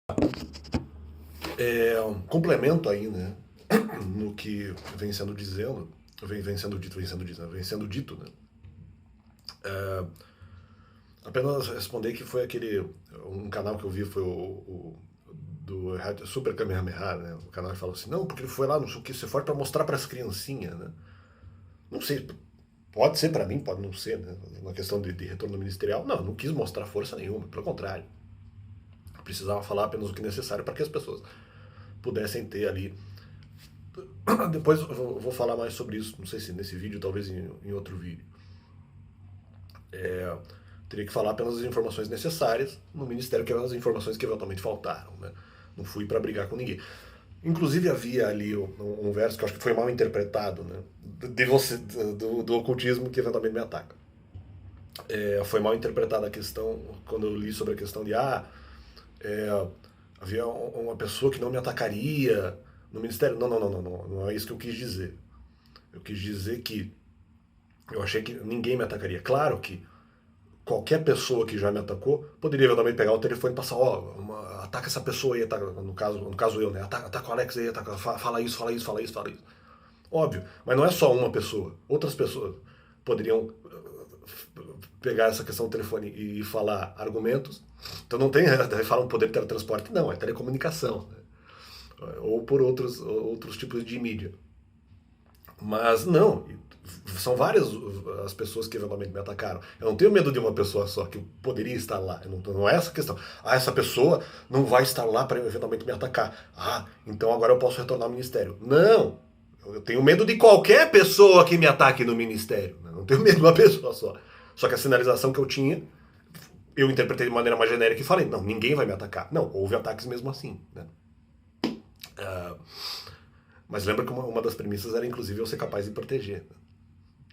Um complemento aí, né, no que vem sendo dizendo, vem sendo dito, né? Apenas responder que foi um canal que eu vi foi o do Super Kamehameha, né? O canal que falou assim, não, porque ele foi lá, não sei o que, você foi para mostrar para as criancinhas, né? Não sei, pode ser para mim, pode não ser, né? Na questão de retorno ministerial, não quis mostrar força nenhuma, pelo contrário. Precisava falar apenas o que é necessário para que as pessoas pudessem ter ali. Depois eu vou falar mais sobre isso, não sei se nesse vídeo, talvez em outro vídeo. Teria que falar apenas as informações necessárias no Ministério, que eram as informações que eventualmente faltaram. Né? Não fui para brigar com ninguém. Inclusive havia ali um verso que eu acho que foi mal interpretado, né? Do ocultismo que eventualmente me ataca. Foi mal interpretada a questão, quando eu li sobre a questão de havia uma pessoa que não me atacaria no Ministério. Não é isso que eu quis dizer. Eu quis dizer que eu achei que ninguém me atacaria. Claro que qualquer pessoa que já me atacou poderia eventualmente pegar o telefone e passar, ataca essa pessoa aí, ataca, no caso eu, né? Ataca o Alex aí, fala isso. Óbvio, mas não é só uma pessoa. Outras pessoas poderiam pegar essa questão do telefone e falar argumentos. Então não tem, falam poder de teletransporte, não, é telecomunicação. Né? Ou por outros tipos de mídia. Mas não, são várias as pessoas que eventualmente me atacaram. Eu não tenho medo de uma pessoa só que poderia estar lá. Não é essa questão. Essa pessoa não vai estar lá para eventualmente me atacar. Então agora eu posso retornar ao ministério. Não! Eu tenho medo de qualquer pessoa que me ataque no ministério. Eu não tenho medo de uma pessoa só. Só que a sinalização que eu tinha, eu interpretei de maneira mais genérica e falei: não, ninguém vai me atacar. Não, houve ataques mesmo assim. Né? Mas lembra que uma das premissas era, inclusive, eu ser capaz de proteger.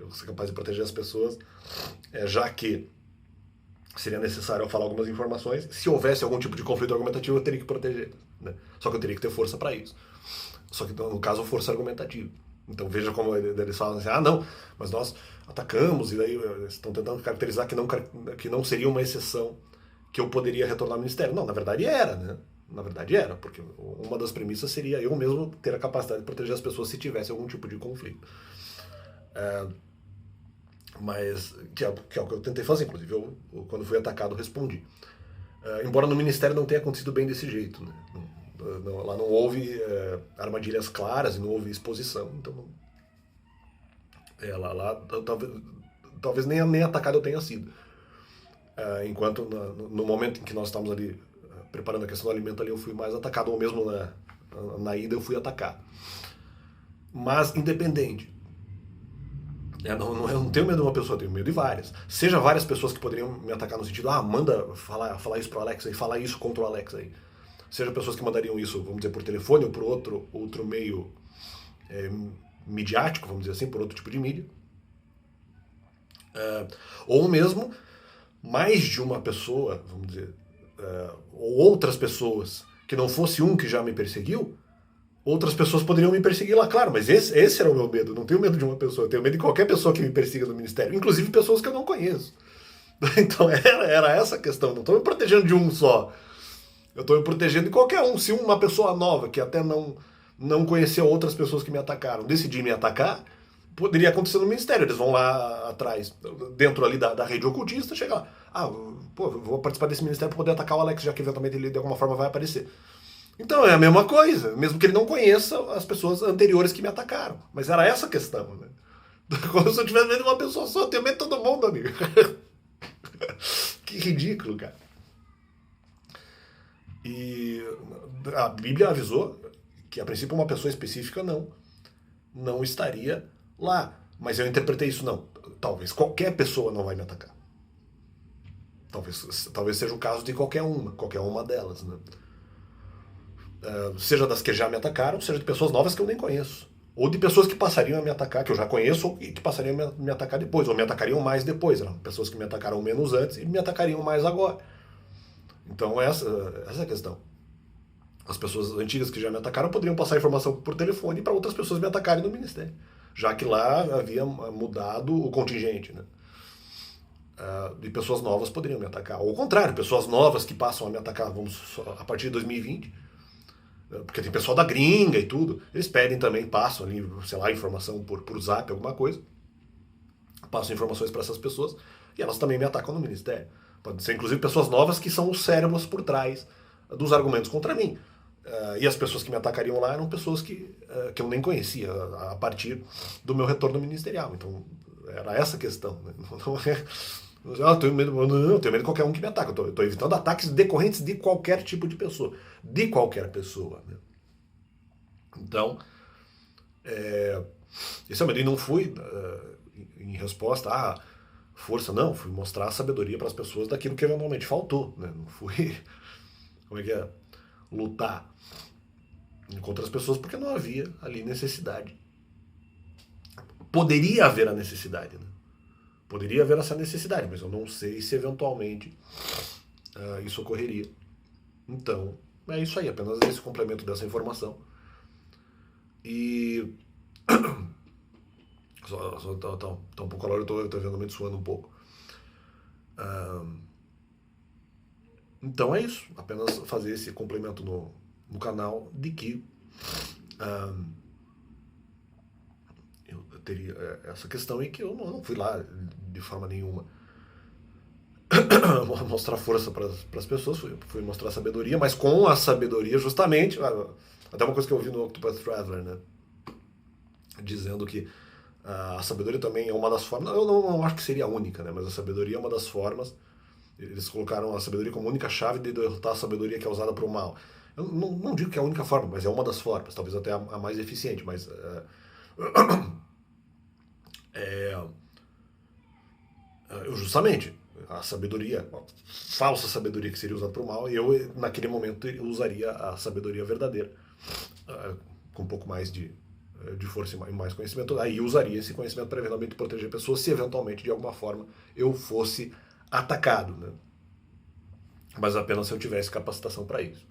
Eu ser capaz de proteger as pessoas, já que seria necessário eu falar algumas informações. Se houvesse algum tipo de conflito argumentativo, eu teria que proteger. Né? Só que eu teria que ter força para isso. Só que, no caso, força argumentativa. Então veja como eles falam assim, não, mas nós atacamos, e daí estão tentando caracterizar que não seria uma exceção que eu poderia retornar ao ministério. Não, na verdade era, né? Na verdade era, porque uma das premissas seria eu mesmo ter a capacidade de proteger as pessoas se tivesse algum tipo de conflito. Mas, que é o que eu tentei fazer, inclusive, quando fui atacado, respondi. Embora no Ministério não tenha acontecido bem desse jeito, né? Lá não houve armadilhas claras e não houve exposição, então lá talvez nem atacado eu tenha sido. Enquanto no momento em que nós estávamos ali preparando a questão do alimento ali, eu fui mais atacado, ou mesmo na ida eu fui atacado. Mas independente. Eu não tenho medo de uma pessoa, eu tenho medo de várias. Seja várias pessoas que poderiam me atacar no sentido, manda falar isso pro Alex aí, fala isso contra o Alex aí. Seja pessoas que mandariam isso, vamos dizer, por telefone ou por outro meio midiático, vamos dizer assim, por outro tipo de mídia. Ou mesmo mais de uma pessoa, vamos dizer, ou outras pessoas, que não fosse um que já me perseguiu, outras pessoas poderiam me perseguir lá, claro, mas esse era o meu medo. Não tenho medo de uma pessoa, eu tenho medo de qualquer pessoa que me persiga no ministério, inclusive pessoas que eu não conheço. Então era essa a questão, não estou me protegendo de um só. Eu estou me protegendo de qualquer um. Se uma pessoa nova, que até não conheceu outras pessoas que me atacaram, decidir me atacar, poderia acontecer no ministério. Eles vão lá atrás, dentro ali da rede ocultista, chegar lá. Vou participar desse ministério para poder atacar o Alex, já que eventualmente ele de alguma forma vai aparecer. Então é a mesma coisa, mesmo que ele não conheça as pessoas anteriores que me atacaram. Mas era essa a questão, né? Como se eu tivesse medo de uma pessoa só, eu tenho medo de todo mundo, amigo. Que ridículo, cara. E a Bíblia avisou que a princípio uma pessoa específica não estaria lá. Mas eu interpretei isso não. Talvez qualquer pessoa não vai me atacar. Talvez seja o caso de qualquer uma delas, né? Seja das que já me atacaram, seja de pessoas novas que eu nem conheço. Ou de pessoas que passariam a me atacar, que eu já conheço, e que passariam a me atacar depois, ou me atacariam mais depois. Eram pessoas que me atacaram menos antes e me atacariam mais agora. Então essa é a questão. As pessoas antigas que já me atacaram poderiam passar informação por telefone para outras pessoas me atacarem no ministério, já que lá havia mudado o contingente, né? E pessoas novas poderiam me atacar. Ou ao contrário, pessoas novas que passam a me atacar a partir de 2020, porque tem pessoal da gringa e tudo, eles pedem também, passam ali, sei lá, informação por zap, alguma coisa, passam informações para essas pessoas e elas também me atacam no ministério. Pode ser inclusive pessoas novas que são os cérebros por trás dos argumentos contra mim. E as pessoas que me atacariam lá eram pessoas que eu nem conhecia a partir do meu retorno ministerial. Então era essa a questão. Né? Não é. Eu tenho medo, não, eu tenho medo de qualquer um que me ataque. Eu estou evitando ataques decorrentes de qualquer tipo de pessoa. De qualquer pessoa. Né? Então, esse é o medo. E não fui em resposta à força, não. Fui mostrar a sabedoria para as pessoas daquilo que eventualmente faltou. Né? Não fui, como é que é? Lutar contra as pessoas porque não havia ali necessidade. Poderia haver a necessidade, né? Poderia haver essa necessidade, mas eu não sei se eventualmente isso ocorreria. Então, é isso aí, apenas esse complemento dessa informação. E. Só tá um pouco calor, eu tô eventualmente suando um pouco. Então é isso, apenas fazer esse complemento no canal de que eu teria essa questão e que eu não fui lá de forma nenhuma mostrar força para as pessoas, fui mostrar sabedoria, mas com a sabedoria justamente, até uma coisa que eu ouvi no Octopath Traveler, né, dizendo que a sabedoria também é uma das formas, eu não acho que seria a única, né, mas a sabedoria é uma das formas. Eles colocaram a sabedoria como única chave de derrotar a sabedoria que é usada para o mal. Eu não digo que é a única forma, mas é uma das formas, talvez até a mais eficiente, mas justamente a sabedoria, a falsa sabedoria que seria usada para o mal, eu naquele momento usaria a sabedoria verdadeira, com um pouco mais de força e mais conhecimento, aí eu usaria esse conhecimento para eventualmente proteger pessoas se eventualmente de alguma forma eu fosse atacado, né? Mas apenas se eu tivesse capacitação para isso.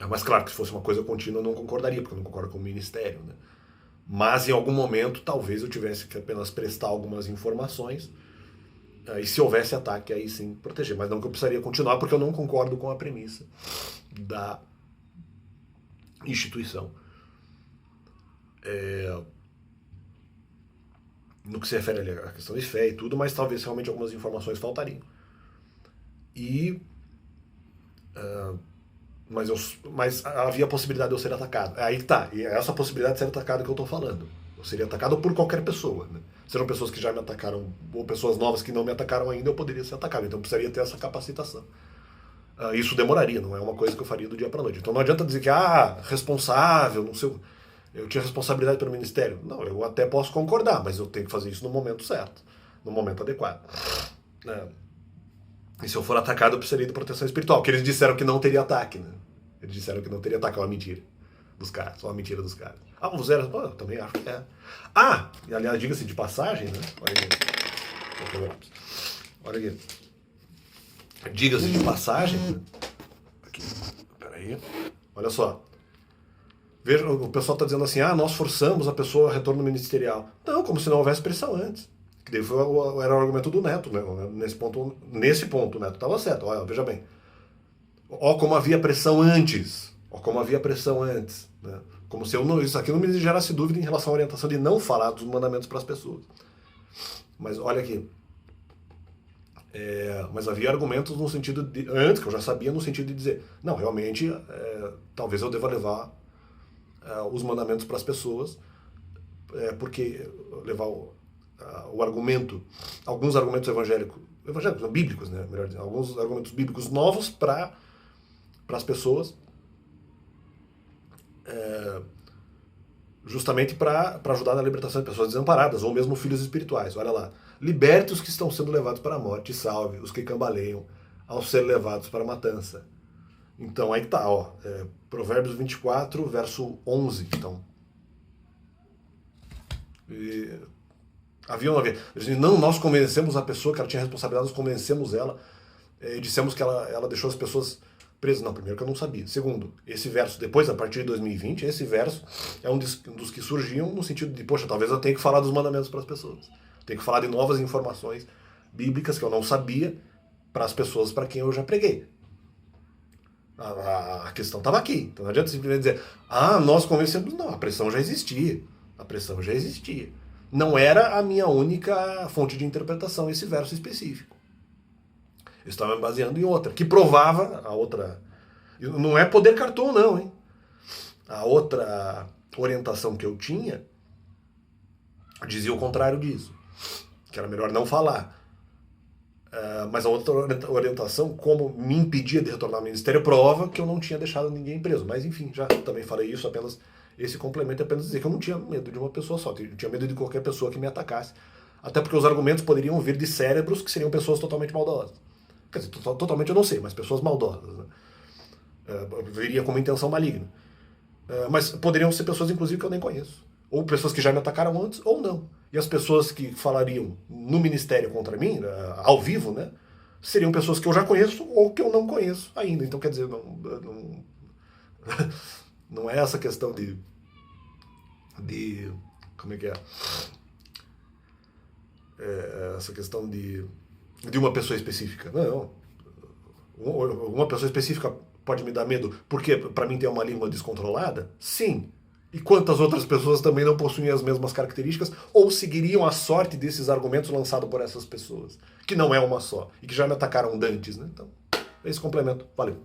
Mas claro que se fosse uma coisa contínua eu não concordaria, porque eu não concordo com o ministério, né? Mas em algum momento talvez eu tivesse que apenas prestar algumas informações, e se houvesse ataque aí sim proteger, mas não que eu precisaria continuar porque eu não concordo com a premissa da instituição. No que se refere ali à questão de fé e tudo, mas talvez realmente algumas informações faltariam. Mas havia a possibilidade de eu ser atacado. Aí que tá, e é essa possibilidade de ser atacado que eu estou falando. Eu seria atacado por qualquer pessoa. Né? Sejam pessoas que já me atacaram, ou pessoas novas que não me atacaram ainda, eu poderia ser atacado. Então eu precisaria ter essa capacitação. Isso demoraria, não é uma coisa que eu faria do dia para a noite. Então não adianta dizer que, responsável, não sei, eu tinha responsabilidade pelo ministério. Não, eu até posso concordar, mas eu tenho que fazer isso no momento certo, no momento adequado. E se eu for atacado, eu precisaria de proteção espiritual, porque eles disseram que não teria ataque, né? Eles disseram que não teria ataque, é uma mentira dos caras, uma mentira dos caras. O Zero, eu também acho que é. E aliás, diga-se de passagem, né? Olha aqui. Olha aqui. Diga-se de passagem, né? Aqui, peraí. Olha só. Veja, o pessoal está dizendo assim, nós forçamos a pessoa a retorno ministerial. Não, como se não houvesse pressão antes. Que daí era o argumento do Neto, né? Nesse ponto, o Neto estava certo. Olha, veja bem. Como havia pressão antes. Né? Como se isso aqui não me gerasse dúvida em relação à orientação de não falar dos mandamentos para as pessoas. Mas olha aqui. Mas havia argumentos no sentido de, antes, que eu já sabia, no sentido de dizer, não, realmente, talvez eu deva levar os mandamentos para as pessoas, porque levar o argumento, alguns argumentos evangélicos, bíblicos, né, melhor dizendo, alguns argumentos bíblicos novos para as pessoas, justamente para ajudar na libertação de pessoas desamparadas, ou mesmo filhos espirituais. Olha lá. Liberte os que estão sendo levados para a morte, e salve os que cambaleiam ao ser levados para a matança. Então aí tá, Provérbios 24, verso 11. Então, não, nós convencemos a pessoa que ela tinha responsabilidade, nós convencemos ela, e dissemos que ela deixou as pessoas preso. Não, primeiro que eu não sabia. Segundo, esse verso, depois, a partir de 2020, esse verso é um dos que surgiam no sentido de, poxa, talvez eu tenha que falar dos mandamentos para as pessoas. Tenho que falar de novas informações bíblicas que eu não sabia para as pessoas para quem eu já preguei. A questão estava aqui. Então não adianta simplesmente dizer, nós convencemos. Não, a pressão já existia. A pressão já existia. Não era a minha única fonte de interpretação esse verso específico. Eu estava me baseando em outra, que provava a outra. Não é poder cartoon, não, hein? A outra orientação que eu tinha dizia o contrário disso. Que era melhor não falar. Mas a outra orientação, como me impedia de retornar ao ministério, prova que eu não tinha deixado ninguém preso. Mas enfim, já também falei isso, apenas esse complemento é apenas dizer que eu não tinha medo de uma pessoa só, eu tinha medo de qualquer pessoa que me atacasse. Até porque os argumentos poderiam vir de cérebros que seriam pessoas totalmente maldosas. Quer dizer, totalmente eu não sei, mas pessoas maldosas. Né? Viria com uma intenção maligna. Mas poderiam ser pessoas, inclusive, que eu nem conheço. Ou pessoas que já me atacaram antes, ou não. E as pessoas que falariam no ministério contra mim, ao vivo, né, seriam pessoas que eu já conheço ou que eu não conheço ainda. Então, quer dizer, não é essa questão de como é que é? Essa questão de uma pessoa específica. Não. Uma pessoa específica pode me dar medo porque para mim tem uma língua descontrolada? Sim. E quantas outras pessoas também não possuem as mesmas características ou seguiriam a sorte desses argumentos lançados por essas pessoas, que não é uma só, e que já me atacaram dantes, né? Então, é esse complemento. Valeu.